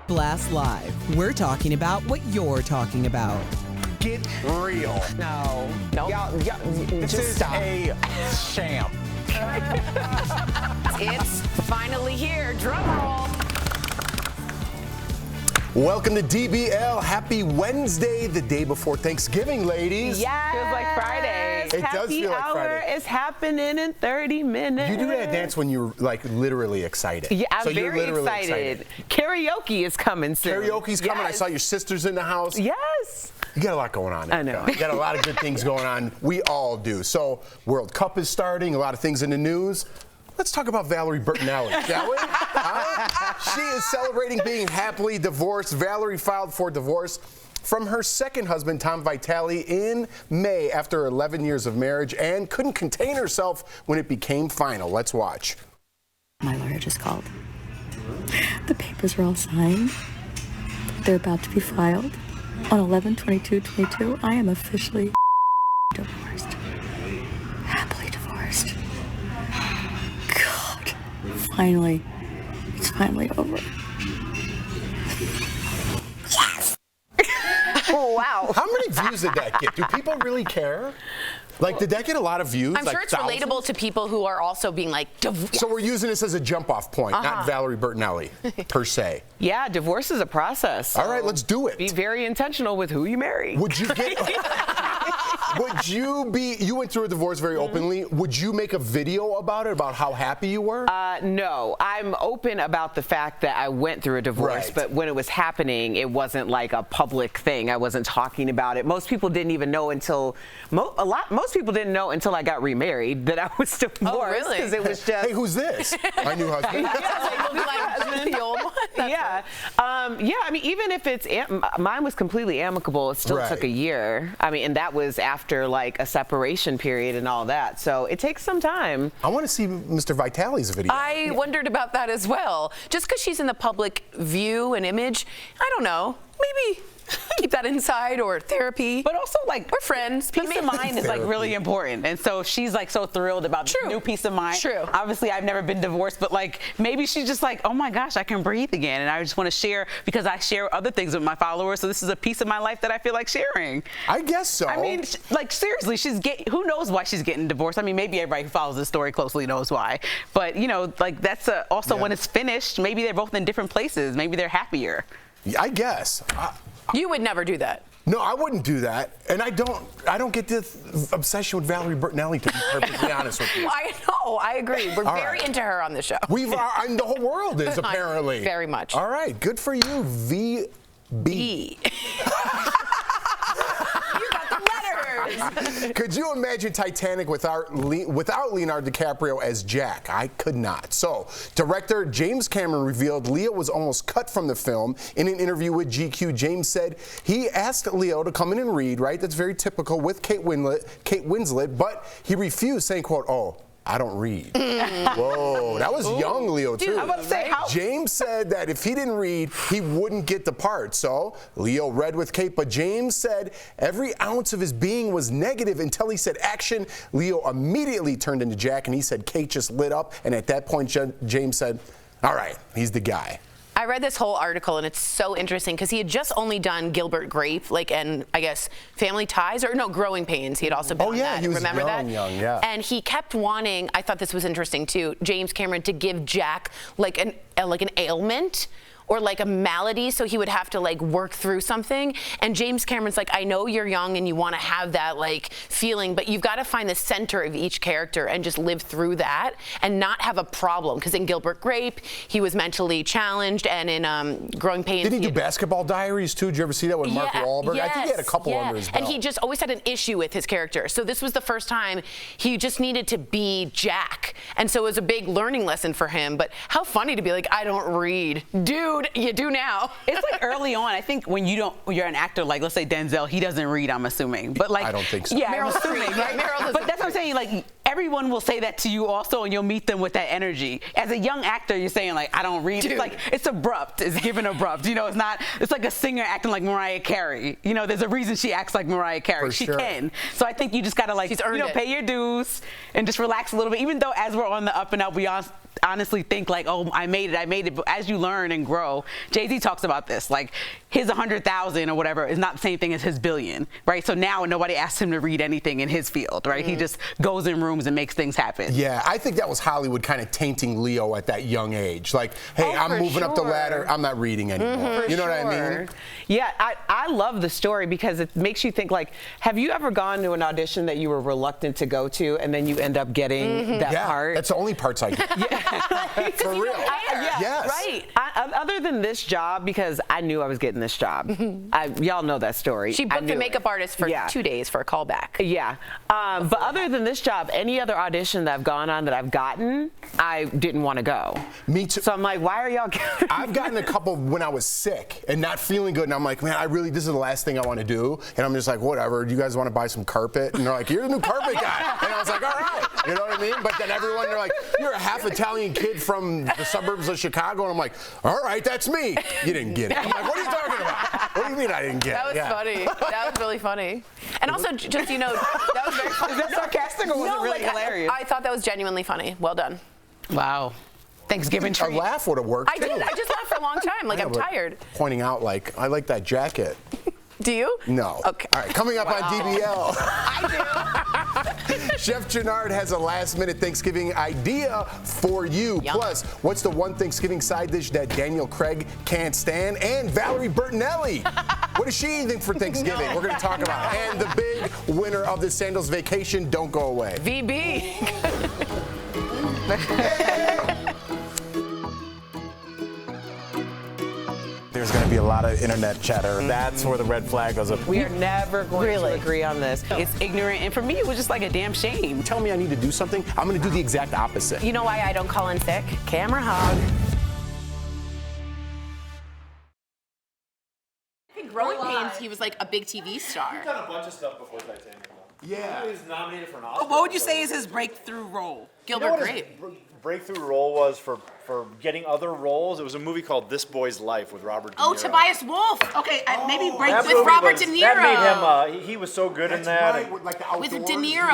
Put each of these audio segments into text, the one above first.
Blast Live. We're talking about what you're talking about. Get real. No. This Just is stop. a sham. It's finally here. Drum roll. Welcome to DBL. Happy Wednesday, the day before Thanksgiving, ladies. Yes. Feels like Friday. It does feel like Friday. Happy hour is happening in 30 minutes. You do that dance when you're like literally excited. Yeah, I'm so you're very literally excited. Karaoke is coming soon. Karaoke's coming. I Yes. saw your sisters in the house. Yes. You got a lot going on. I know. You got a lot of good things going on. We all do. So World Cup is starting. A lot of things in the news. Let's talk about Valerie Bertinelli, shall we? She is celebrating being happily divorced. Valerie filed for divorce from her second husband, Tom Vitale, in May after 11 years of marriage and couldn't contain herself when it became final. Let's watch. My lawyer just called. The papers are all signed. They're about to be filed. On 11/22/22, I am officially divorced. Happily divorced. God, finally. It's finally over. Oh, wow. How many views did that get? Do people really care? Like, did that get a lot of views? I'm sure it's relatable to people who are also being like, So we're using this as a jump-off point, not Valerie Bertinelli, per se. Yeah, divorce is a process. All right, let's do it. Be very intentional with who you marry. Would you get... You went through a divorce very openly. Would you make a video about it, about how happy you were? No, I'm open about the fact that I went through a divorce, Right. but when it was happening, it wasn't like a public thing. I wasn't talking about it. Most people didn't even know until most people didn't know until I got remarried that I was divorced. really? Because it was just Hey, who's this? My new husband. the old one. yeah. I mean, even if it's mine was completely amicable, it still Right. took a year. I mean, and that was after like a separation period and all that. So it takes some time. I want to see Mr. Vitale's video. I wondered about that as well. Just because she's in the public view and image, I don't know. Maybe keep that inside or therapy. But also, like, we're friends. Peace of mind is like really important, and so she's like so thrilled about this new peace of mind. True. Obviously, I've never been divorced, but like maybe she's just like, oh my gosh, I can breathe again, and I just want to share because I share other things with my followers. So this is a piece of my life that I feel like sharing. I guess so. I mean, like seriously, who knows why she's getting divorced? I mean, maybe everybody who follows this story closely knows why, but you know, like that's also when it's finished, maybe they're both in different places. Maybe they're happier. I guess. You would never do that. No, I wouldn't do that, and I don't get this obsession with Valerie Bertinelli, to be perfectly honest with you. I know. I agree. We're All very right. into her on the show. And the whole world is apparently. Very much. All right, good for you, VB. You got the letters. Could you imagine Titanic without Leonardo DiCaprio as Jack? I could not. So, director James Cameron revealed Leo was almost cut from the film. In an interview with GQ, James said he asked Leo to come in and read, right? That's very typical with Kate Winslet, but he refused, saying, quote, "Oh, I don't read." Whoa, that was young Leo, too. Dude, I'm about to say, James said that if he didn't read, he wouldn't get the part. So Leo read with Kate, but James said every ounce of his being was negative until he said action. Leo immediately turned into Jack, and he said Kate just lit up. And at that point, James said, all right, he's the guy. I read this whole article, and it's so interesting because he had just only done Gilbert Grape, and I guess Family Ties, or no, Growing Pains. He had also been on that. He was Remember that? young, yeah. And he kept wanting, I thought this was interesting too, James Cameron to give Jack like an ailment or like a malady, so he would have to like work through something. And James Cameron's like, I know you're young and you want to have that like feeling, but you've got to find the center of each character and just live through that and not have a problem. Because in Gilbert Grape, he was mentally challenged, and in Growing Pains, Did he do Basketball Diaries too? Did you ever see that with Mark Wahlberg? I think he had a couple under his belt. And he just always had an issue with his character. So this was the first time he just needed to be Jack. And so it was a big learning lesson for him. But how funny to be like, I don't read. Dude, you do now. It's like early on. I think when you're an actor, like let's say Denzel, he doesn't read, I'm assuming. But like I don't think so. Yeah, Meryl I'm assuming, Streep, right? Meryl But that's what I'm saying. Like everyone will say that to you also, and you'll meet them with that energy. As a young actor, you're saying like, I don't read. Dude. It's like it's abrupt. It's given abrupt. You know, it's not. It's like a singer acting like Mariah Carey. You know, there's a reason she acts like Mariah Carey. For She sure. can. So I think you just gotta like, She's earned it. pay your dues and just relax a little bit. Even though as we're on the up and up, honestly think like, oh, I made it. But as you learn and grow, Jay-Z talks about this, like his 100,000 or whatever is not the same thing as his billion, right? So now nobody asks him to read anything in his field, right? He just goes in rooms and makes things happen. Yeah, I think that was Hollywood kind of tainting Leo at that young age. Like, hey, I'm moving up the ladder. I'm not reading anymore. You know what I mean? Yeah, I love the story because it makes you think, like, have you ever gone to an audition that you were reluctant to go to and then you end up getting that part? That's the only parts I get. For real. Yes. Right. Other than this job, because I knew I was getting this job. Y'all know that story. She booked the makeup artist for 2 days for a callback. Yeah. But other than this job, any other audition that I've gone on that I've gotten, I didn't want to go. Me too. So I'm like, why are y'all I've gotten a couple when I was sick and not feeling good, and I'm like, man, this is the last thing I want to do. And I'm just like, whatever, do you guys want to buy some carpet? And they're like, you're the new carpet guy. And I was like, all right. You know what I mean? But then everyone, they're like, you're a half Italian kid from the suburbs of Chicago. And I'm like, all right, that's me. You didn't get it. I'm like, what are you talking about? What do you mean I didn't get That it? was funny. That was really funny. And also, just, you know, that was very funny. Is that sarcastic or was it really hilarious? I thought that was genuinely funny. Well done. Wow. Thanksgiving A treat. laugh would have worked, I did. I just laughed for a long time. Like, I'm tired. Pointing out, like, I like that jacket. Do you? No. Okay. All right, coming up on DBL. I do. Chef Gennard has a last-minute Thanksgiving idea for you. Yum. Plus, what's the one Thanksgiving side dish that Daniel Craig can't stand? And Valerie Bertinelli. What is she eating for Thanksgiving? We're going to talk about it. And the big winner of the Sandals vacation, don't go away. VB. There's going to be a lot of internet chatter. That's where the red flag goes up. We are never going to agree on this. It's ignorant, and for me, it was just like a damn shame. Tell me I need to do something, I'm going to do the exact opposite. You know why I don't call in sick? Camera hog. In Growing Pains, he was like a big TV star. He's done a bunch of stuff before Titanic. Yeah. He was nominated for an Oscar. What would you say is his breakthrough role? Gilbert Grape. Breakthrough role was for getting other roles. It was a movie called This Boy's Life with Robert De Niro. Oh, Tobias Wolff. Okay, maybe That breakthrough movie with Robert was- De Niro. That made him. He was so good in that. Right, with, like, the with De outdoors. Niro.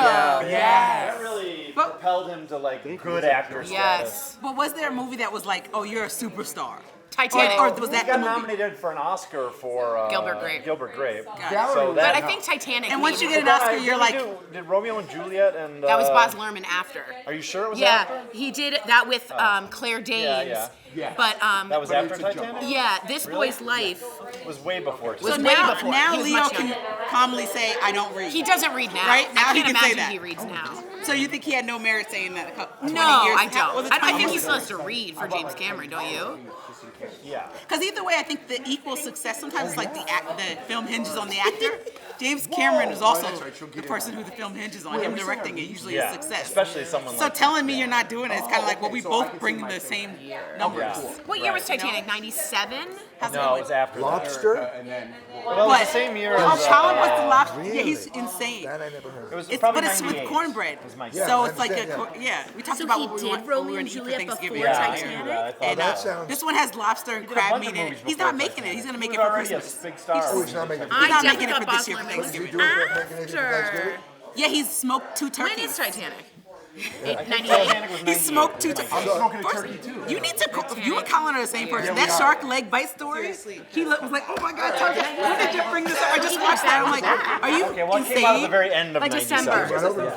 That really propelled him to like good actor status. Yes. But was there a movie that was like, oh, you're a superstar? Titanic. Or was He that got the movie? nominated for an Oscar for Gilbert Grape. Gilbert Grape. Valerie, So But that, I think Titanic. And once made you it. get an Oscar, you're like, did Romeo and Juliet and That was Baz Luhrmann after. Are you sure it was Yeah, after? he did that with Claire Danes. Yeah. But That was after Titanic? yeah, This Boy's Life. It was way before. Was so way now, before. now He was Leo much can younger. calmly say, I don't read. He doesn't read now. Right? Now I he can't can say imagine that. he reads now. So you think he had no merit saying that a couple 20 No, years? I don't. I think he's he's supposed to read for James Cameron, don't you? Yeah. Because either way, I think the equal success, sometimes it's like the film hinges on the actor. James Cameron is also the person who the film hinges on. Him directing it usually is success. Especially someone So like telling me you're not doing it, it's kind of like, well, we both bring the same numbers. What year was Titanic? 97? No, it was after Lobster? that. Well, it was the same year as Colin was the lobster. Yeah, he's insane. It was It's, probably but it's with 98. cornbread. is my So it's like we talked So about he what we did want Romeo to and eat for Juliet Thanksgiving. before Yeah, Titanic? I thought that. This one has lobster and He did a crab bunch of meat in it. movies He's before not making it. Titanic. He's gonna make He it was for already Christmas. a big star. He's not making I it for definitely this year thought for Thanksgiving. After. Yeah, he's smoked 2 turkeys. When is Titanic? Titanic was 98. He smoked 2 turkeys. I'm smoking a turkey too. You need to. You and Colin are the same person. That shark leg bite story. He was like, "Oh my God, turkey! When did you bring this up?" I just watched that. I'm like, "Are you Okay, well, it insane?" came out at the very end of Like 97. December.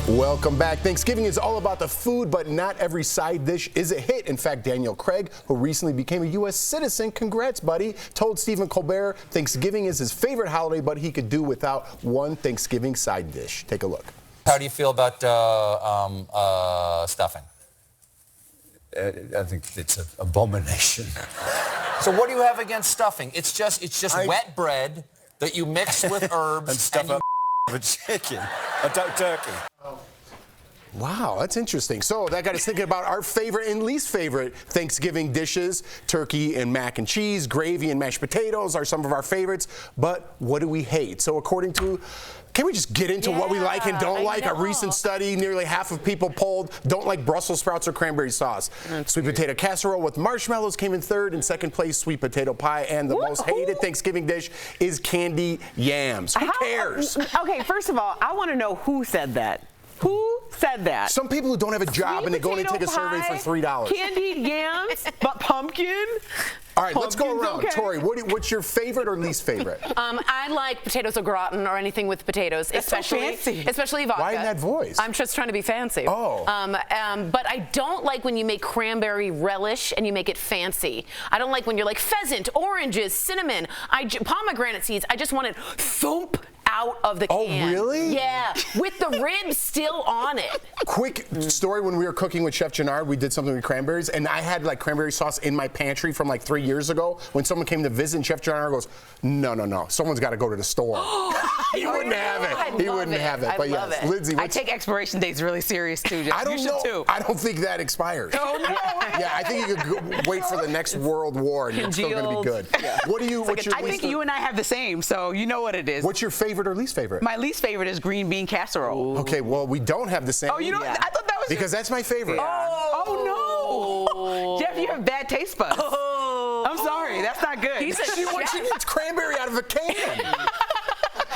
Welcome back. Thanksgiving is all about the food, but not every side dish is a hit. In fact, Daniel Craig, who recently became a U.S. citizen, congrats, buddy, told Stephen Colbert Thanksgiving is his favorite holiday, but he could do without one Thanksgiving side dish. Take a look. How do you feel about stuffing? I think it's an abomination. So what do you have against stuffing? It's just wet bread that you mix with herbs And stuff you up. of a chicken, a turkey. Wow, that's interesting. So that got us thinking about our favorite and least favorite Thanksgiving dishes. Turkey and mac and cheese, gravy and mashed potatoes are some of our favorites. But what do we hate? So according to, can we just get into what we like and don't like? A recent study, nearly half of people polled don't like Brussels sprouts or cranberry sauce. Sweet potato casserole with marshmallows came in third. In second place, sweet potato pie. And the most hated Thanksgiving dish is candy yams. Who cares? Okay, first of all, I want to know who said that. Who said that? Some people who don't have a job and they go in and take a survey for $3. Candied yams, but pumpkin. All right, let's go around. Okay. Tori, what's your favorite or least favorite? I like potatoes au gratin or anything with potatoes, especially vodka. Why in that voice? I'm just trying to be fancy. Oh. But I don't like when you make cranberry relish and you make it fancy. I don't like when you're like pheasant, oranges, cinnamon, pomegranate seeds. I just want it thump out of the can. Oh, really? Yeah, with the ribs still on it. Quick story, when we were cooking with Chef Gennard, we did something with cranberries, and I had like cranberry sauce in my pantry from like 3 years ago. When someone came to visit, and Chef Gennard goes, no, someone's got to go to the store. He wouldn't have it. He wouldn't have it. But yes, Lindsay, I take expiration dates really serious too. I don't know. I don't think that expires. Oh no. Yeah, I think you could wait for the next World War and it's still going to be good. Yeah. What do you? What's your? I think you and I have the same, so you know what it is. What's your favorite or least favorite? My least favorite is green bean casserole. Okay, well we don't have the same. Oh, you know, I thought that was because that's my favorite. Yeah. Oh no, Jeff, you have bad taste buds. I'm sorry, that's not good. She eats cranberry out of a can.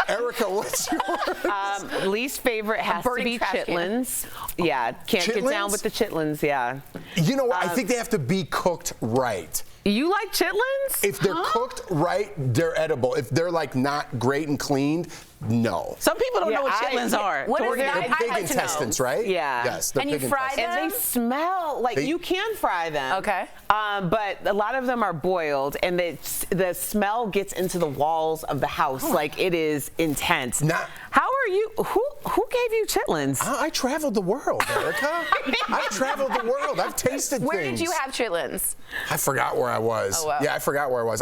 Erica, what's yours? Least favorite has to be chitlins. Yeah, can't get down with the chitlins. Yeah. You know what? I think they have to be cooked right. You like chitlins? If they're cooked right, they're edible. If they're like not great and cleaned, no. Some people don't know what chitlins are. What is they're pig intestines, right? Yeah. Yes. And you fry them? And they smell like you can fry them. Okay. But a lot of them are boiled, and the smell gets into the walls of the house. Like it is intense. How are you? Who gave you chitlins? I traveled the world, Erica. I've traveled the world. I've tasted things. Where did you have chitlins? I forgot where I was. Oh, wow. Yeah, I forgot where I was.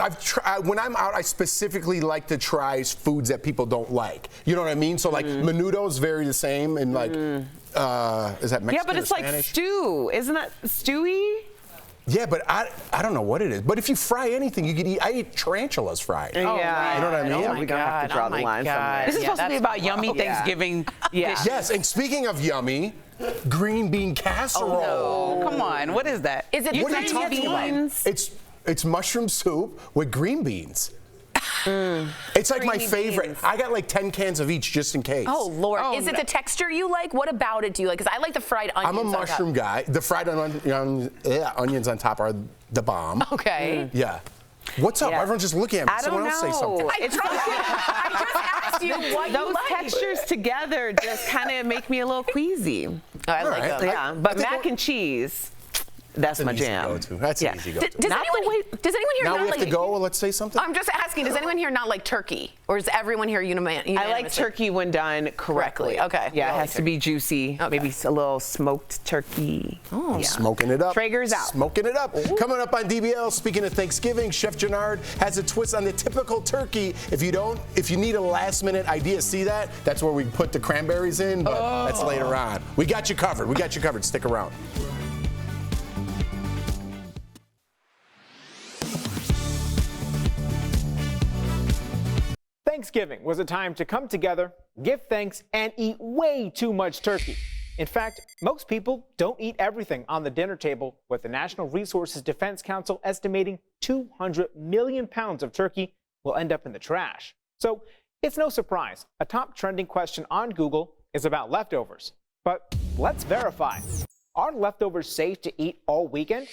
When I'm out, I specifically like to try foods that people don't like. You know what I mean? So like menudo's very the same, and like is that Mexican? Yeah, but it's like stew. Isn't that stewy? Yeah, but I don't know what it is. But if you fry anything, you can eat. I eat tarantulas fried. Yeah, you know what I mean? Yeah, we're gonna have to draw the line somewhere. This is supposed to be about yummy Thanksgiving. Yeah. Yes, and speaking of yummy, green bean casserole. Oh, no. Come on, what is that? Is it? What are you talking about? It's mushroom soup with green beans. It's like my favorite. Beans. I got like 10 cans of each just in case. Oh, Lord. Is it the texture you like? What about it do you like? Because I like the fried onions. I'm a mushroom guy. The fried onions on top are the bomb. Okay. Yeah. What's up? Everyone's just looking at me. Someone else say something. I just asked you what those you like. textures together just kind of make me a little queasy. Oh, I like them. Yeah, but mac and cheese. That's my jam. That's an easy go-to. Does anyone here now not we have like? to go. Well, let's say something. I'm just asking. Does anyone here not like turkey, or is everyone here unanimous? I like turkey when done correctly. Okay. Yeah, it has to be juicy. Okay. Maybe a little smoked turkey. Oh, yeah. Smoking it up. Traeger's out. Smoking it up. Ooh. Coming up on DBL. Speaking of Thanksgiving, Chef Gennard has a twist on the typical turkey. If you need a last-minute idea, see that? That's where we put the cranberries in, but that's later on. We got you covered. Stick around. Thanksgiving was a time to come together, give thanks, and eat way too much turkey. In fact, most people don't eat everything on the dinner table, with the National Resources Defense Council estimating 200 million pounds of turkey will end up in the trash. So it's no surprise a top trending question on Google is about leftovers. But let's verify. Are leftovers safe to eat all weekend?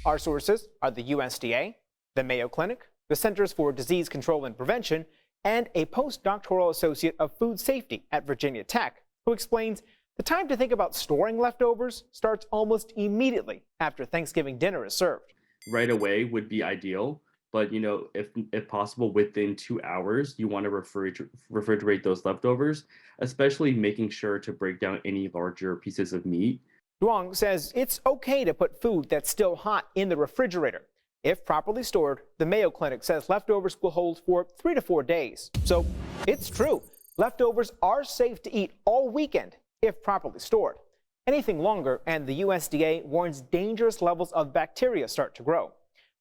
Our sources are the USDA, the Mayo Clinic, the Centers for Disease Control and Prevention, and a postdoctoral associate of food safety at Virginia Tech, who explains the time to think about storing leftovers starts almost immediately after Thanksgiving dinner is served. Right away would be ideal, but if possible, within 2 hours, you want to refrigerate those leftovers, especially making sure to break down any larger pieces of meat. Duong says it's okay to put food that's still hot in the refrigerator. If properly stored, the Mayo Clinic says leftovers will hold for 3 to 4 days. So it's true. Leftovers are safe to eat all weekend if properly stored. Anything longer, and the USDA warns dangerous levels of bacteria start to grow.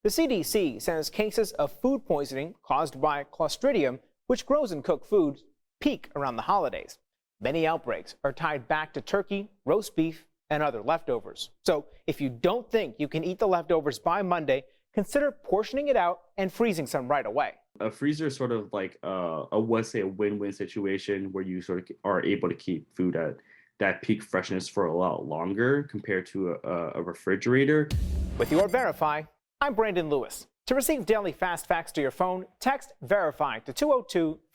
The CDC says cases of food poisoning caused by Clostridium, which grows in cooked foods, peak around the holidays. Many outbreaks are tied back to turkey, roast beef, and other leftovers. So if you don't think you can eat the leftovers by Monday, consider portioning it out and freezing some right away. A freezer is sort of like a win-win situation where you sort of are able to keep food at that peak freshness for a lot longer compared to a refrigerator. With your Verify, I'm Brandon Lewis. To receive daily fast facts to your phone, text Verify to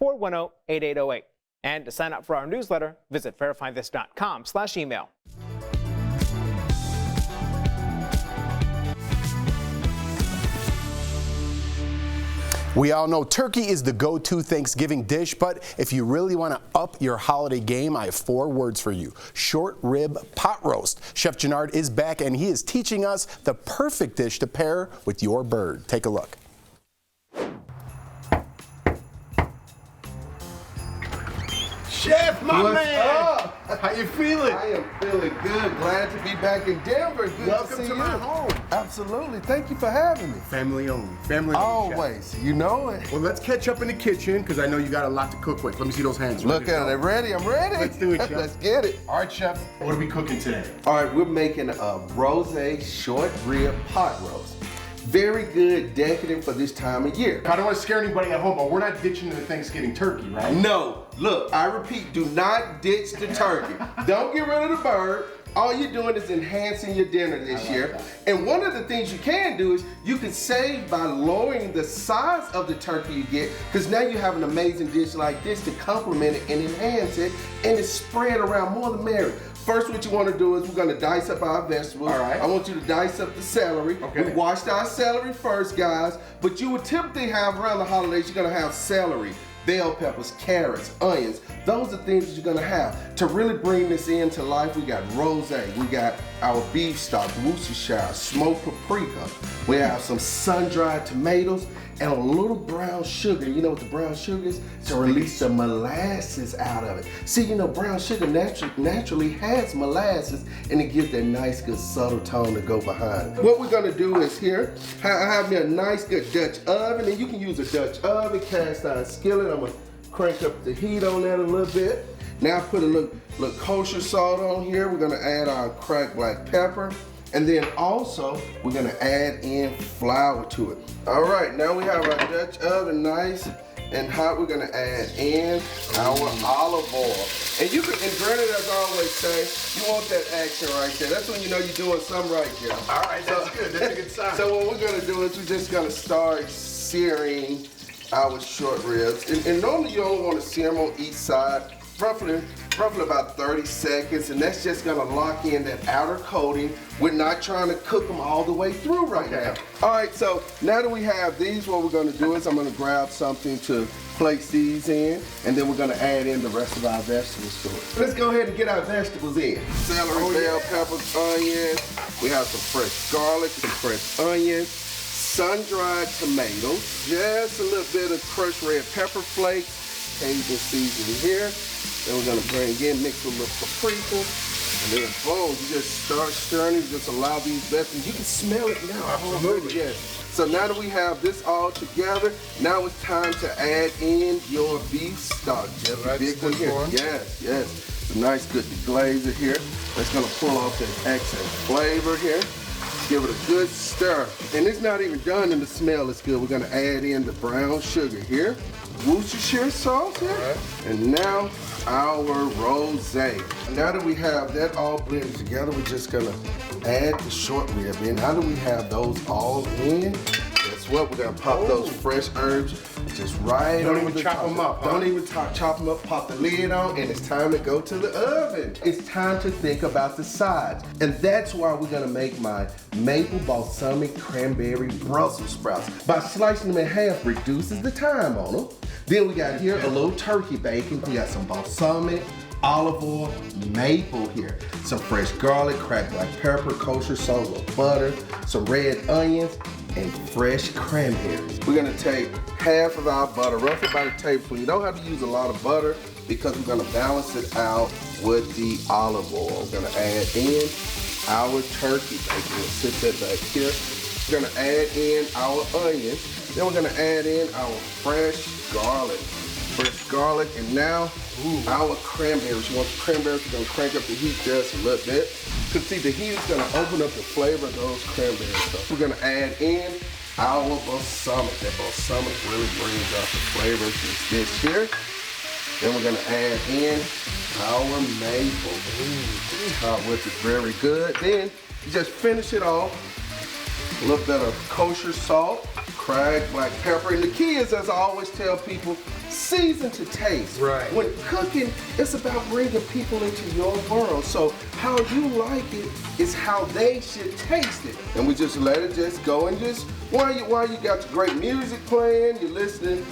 202-410-8808. And to sign up for our newsletter, visit verifythis.com/email. We all know turkey is the go-to Thanksgiving dish, but if you really want to up your holiday game, I have 4 words for you. Short rib pot roast. Chef Leonardo is back, and he is teaching us the perfect dish to pair with your bird. Take a look. Chef, my What's man! up? How you feeling? I am feeling good. Glad to be back in Denver. Good Welcome to see to my you. home. Absolutely. Thank you for having me. Family only. Family only. Always. You know it. Well, let's catch up in the kitchen because I know you got a lot to cook with. Let me see those hands. Look at it. I'm ready. I'm ready. Let's do it, Chef. Let's get it. All right, Chef. What are we cooking today? All right, we're making a rosé short rib pot roast. Very good, decadent for this time of year. I don't want to scare anybody at home, but we're not ditching the Thanksgiving turkey, right? No. Look, I repeat, do not ditch the turkey. Don't get rid of the bird. All you're doing is enhancing your dinner this year. And one of the things you can do is you can save by lowering the size of the turkey you get, because now you have an amazing dish like this to complement it and enhance it, and it's spread around, more the merrier. First, what you want to do is we're going to dice up our vegetables. All right. I want you to dice up the celery. Okay. We washed our celery first, guys, but you would typically have around the holidays, you're going to have celery, bell peppers, carrots, onions. Those are things that you're gonna have. To really bring this into life, we got rosé, we got our beef stock, Worcestershire, smoked paprika. We have some sun-dried tomatoes and a little brown sugar. You know what the brown sugar is? To release the molasses out of it. See, you know, brown sugar naturally has molasses, and it gives that nice, good, subtle tone to go behind it. What we're gonna do is here, I have me a nice, good Dutch oven, and you can use a Dutch oven, cast iron skillet. I'm gonna crank up the heat on that a little bit. Now put a little kosher salt on here. We're gonna add our cracked black pepper. And then also, we're gonna add in flour to it. All right, now we have our Dutch oven nice and hot. We're gonna add in our olive oil. And you can, and granted, as I always say, you want that action right there. That's when you know you're doing something right, Jeff. All right, that's good. That's a good sign. So what we're gonna do is we're just gonna start searing our short ribs. And normally you only wanna sear them on each side, roughly about 30 seconds, and that's just gonna lock in that outer coating. We're not trying to cook them all the way through right now. All right, so now that we have these, what we're gonna do is I'm gonna grab something to place these in, and then we're gonna add in the rest of our vegetables to it. Let's go ahead and get our vegetables in. Celery, bell peppers, onions. We have some fresh garlic, some fresh onions, sun-dried tomatoes, just a little bit of crushed red pepper flakes, Cajun seasoning here. Then we're gonna bring in, mix with a little paprika, and then boom, you just start stirring it, just allow these vegetables. You can smell it now. Absolutely. Yes. So now that we have this all together, now it's time to add in your beef stock. Just a big one here. Yes, yes. It's a nice good deglazer here. That's gonna pull off that excellent flavor here. Give it a good stir. And it's not even done and the smell is good. We're gonna add in the brown sugar here, Worcestershire sauce here, and now our rosé. Now that we have that all blended together, we're just gonna add the short rib in. Now that we have those all in, guess what? We're gonna pop those fresh herbs just right Don't over even the chop top. them up, huh? Don't even chop them up, pop the lid on, and it's time to go to the oven. It's time to think about the sides. And that's why we're gonna make my maple balsamic cranberry Brussels sprouts. By slicing them in half, reduces the time on them. Then we got here a little turkey bacon. We got some balsamic, olive oil, maple here, some fresh garlic, cracked black pepper, kosher salt, a little butter, some red onions, and fresh cranberries. We're gonna take half of our butter, roughly about a tablespoon. You don't have to use a lot of butter because we're gonna balance it out with the olive oil. We're gonna add in our turkey bacon. We'll sit that back here. We're gonna add in our onions. Then we're gonna add in our fresh garlic. And now our cranberries. You want the cranberries, we're gonna crank up the heat just a little bit. Because see, the heat is gonna open up the flavor of those cranberries. So we're gonna add in our balsamic. That balsamic really brings out the flavor of this dish here. Then we're gonna add in our maple, which is very good. Then you just finish it off. A little bit of kosher salt, cracked black pepper. And the key is, as I always tell people, season to taste. Right. When cooking, it's about bringing people into your world. So how you like it is how they should taste it. And we just let it just go, and just while you got your great music playing, you're listening,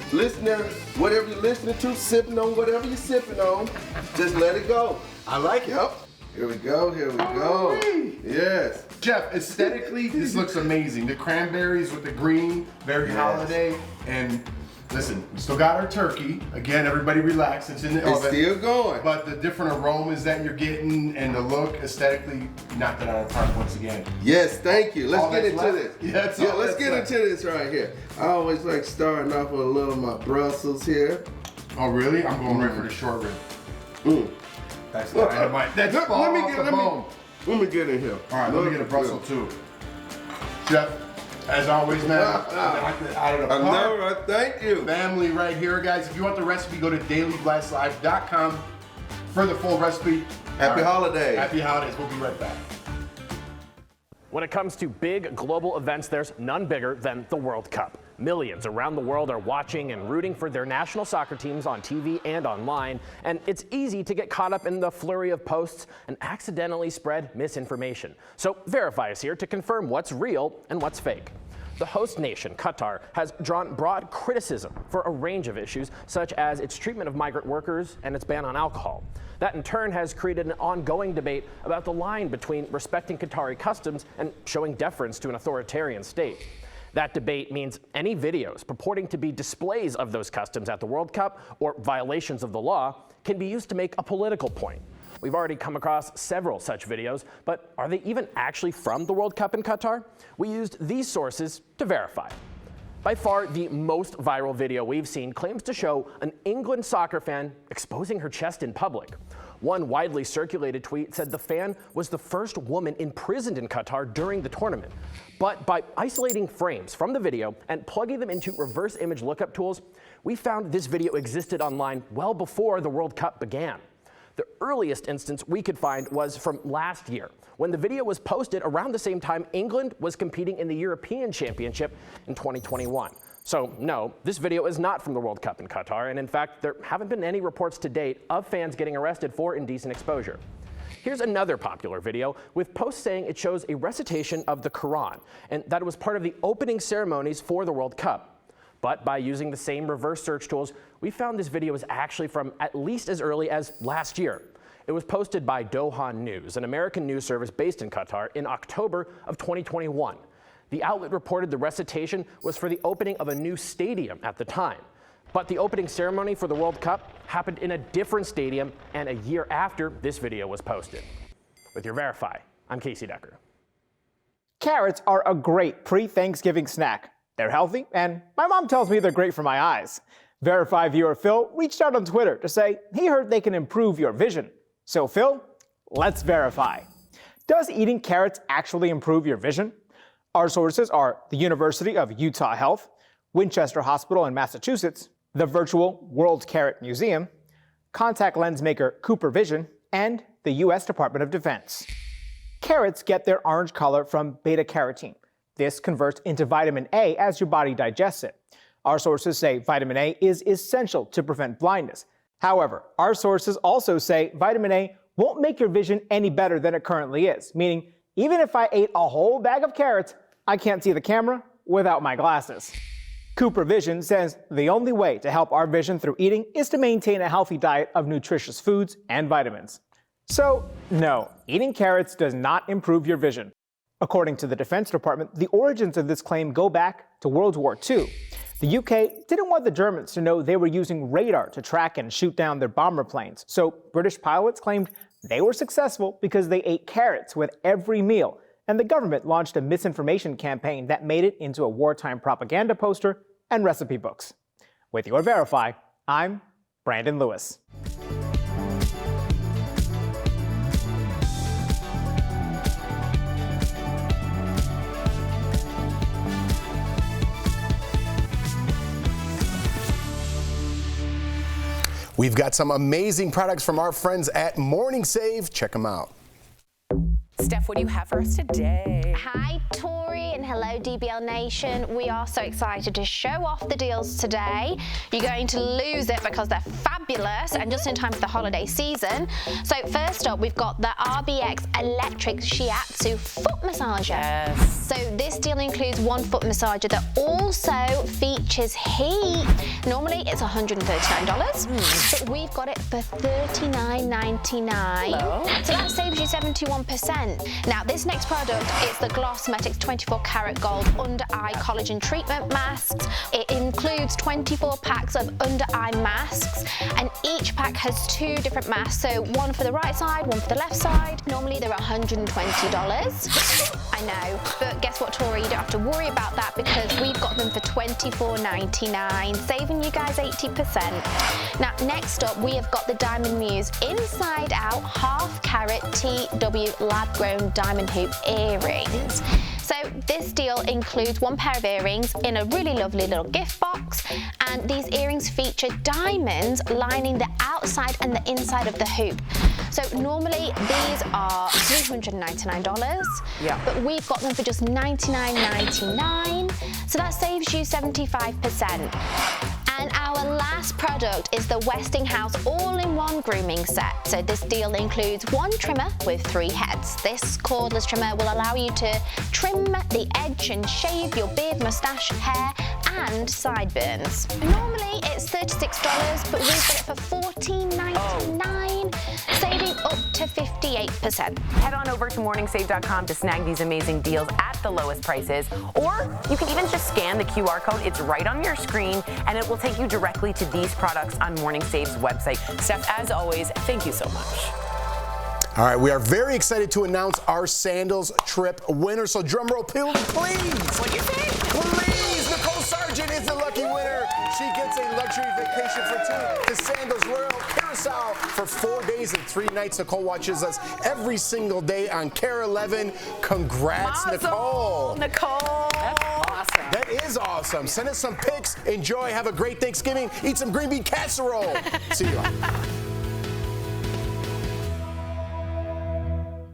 whatever you're listening to, sipping on whatever you're sipping on, just let it go. I like it. Yep. Here we go, here we go. Yes. Chef, aesthetically, this looks amazing. The cranberries with the green, very holiday. And listen, we still got our turkey. Again, everybody relax, it's in the oven. It's still going. But the different aromas that you're getting and the look, aesthetically, knocked it out of the park once again. Yes, thank you. Let's get into left. this. Yeah, let's get into this right here. I always like starting off with a little of my Brussels here. Oh, really? I'm going right for the short rib. That's the dynamite. That's let me get in here. All right, let me get a Brussels too. Chef, as always, man, out of the park. know, right? Thank you. Family right here, guys. If you want the recipe, go to dailyblastlive.com for the full recipe. Happy holidays. Happy holidays. We'll be right back. When it comes to big global events, there's none bigger than the World Cup. Millions around the world are watching and rooting for their national soccer teams on TV and online, and it's easy to get caught up in the flurry of posts and accidentally spread misinformation. So Verify is here to confirm what's real and what's fake. The host nation, Qatar, has drawn broad criticism for a range of issues, such as its treatment of migrant workers and its ban on alcohol. That in turn has created an ongoing debate about the line between respecting Qatari customs and showing deference to an authoritarian state. That debate means any videos purporting to be displays of those customs at the World Cup or violations of the law can be used to make a political point. We've already come across several such videos, but are they even actually from the World Cup in Qatar? We used these sources to verify. By far, the most viral video we've seen claims to show an England soccer fan exposing her chest in public. One widely circulated tweet said the fan was the first woman imprisoned in Qatar during the tournament. But by isolating frames from the video and plugging them into reverse image lookup tools, we found this video existed online well before the World Cup began. The earliest instance we could find was from last year, when the video was posted around the same time England was competing in the European Championship in 2021. So no, this video is not from the World Cup in Qatar, and in fact, there haven't been any reports to date of fans getting arrested for indecent exposure. Here's another popular video with posts saying it shows a recitation of the Quran, and that it was part of the opening ceremonies for the World Cup. But by using the same reverse search tools, we found this video was actually from at least as early as last year. It was posted by Dohan News, an American news service based in Qatar, in October of 2021. The outlet reported the recitation was for the opening of a new stadium at the time. But the opening ceremony for the World Cup happened in a different stadium and a year after this video was posted. With your Verify, I'm Casey Decker. Carrots are a great pre-Thanksgiving snack. They're healthy, and my mom tells me they're great for my eyes. Verify viewer Phil reached out on Twitter to say he heard they can improve your vision. So Phil, let's verify. Does eating carrots actually improve your vision? Our sources are the University of Utah Health, Winchester Hospital in Massachusetts, the virtual World Carrot Museum, contact lens maker Cooper Vision, and the U.S. Department of Defense. Carrots get their orange color from beta-carotene. This converts into vitamin A as your body digests it. Our sources say vitamin A is essential to prevent blindness. However, our sources also say vitamin A won't make your vision any better than it currently is, meaning even if I ate a whole bag of carrots, I can't see the camera without my glasses. Cooper Vision says the only way to help our vision through eating is to maintain a healthy diet of nutritious foods and vitamins. So, no, eating carrots does not improve your vision. According to the Defense Department, the origins of this claim go back to World War II. The UK didn't want the Germans to know they were using radar to track and shoot down their bomber planes, so British pilots claimed they were successful because they ate carrots with every meal, and the government launched a misinformation campaign that made it into a wartime propaganda poster and recipe books. With your Verify, I'm Brandon Lewis. We've got some amazing products from our friends at Morning Save. Check them out. Steph, what do you have for us today? Hi, Tori, and hello, DBL Nation. We are so excited to show off the deals today. You're going to lose it because they're fabulous and just in time for the holiday season. So first up, we've got the RBX Electric Shiatsu Foot Massager. Yes. So this deal includes one foot massager that also features heat. Normally it's $139, but we've got it for $39.99. So that saves you 71%. Now this next product is the Glossmetics 24 karat gold under eye collagen treatment masks. It includes 24 packs of under eye masks, and each pack has 2 different masks, so one for the right side, one for the left side. Normally they're $120. I know, but guess what, Tori? You don't have to worry about that because we've got them for $24.99, saving you guys 80%. Now next up, we have got the Diamond Muse Inside Out half carat TW lab grown diamond hoop earrings. So this deal includes one pair of earrings in a really lovely little gift box, and these earrings feature diamonds lining the outside and the inside of the hoop. So normally these are $399, but we've got them for just $99.99, so that saves you 75%. And our last product is the Westinghouse all-in-one grooming set. So this deal includes one trimmer with 3 heads. This cordless trimmer will allow you to trim the edge and shave your beard, mustache, hair, and sideburns. Normally it's $36, but we've got it for $14.99, saving up to 58%. Head on over to morningsave.com to snag these amazing deals at the lowest prices, or you can even just scan the QR code. It's right on your screen, and it will take you directly to these products on Morning Save's website. Steph, as always, thank you so much. All right, we are very excited to announce our sandals trip winner. So drum roll, please. What'd you say? Please, Nicole Sargent is the lucky winner. She gets a luxury vacation for 2 to Sandals Royal Carousel for 4 days and 3 nights. Nicole watches us every single day on Care 11. Congrats, Nicole. That's awesome. That is awesome. Send us some pics. Enjoy. Have a great Thanksgiving. Eat some green bean casserole. See you.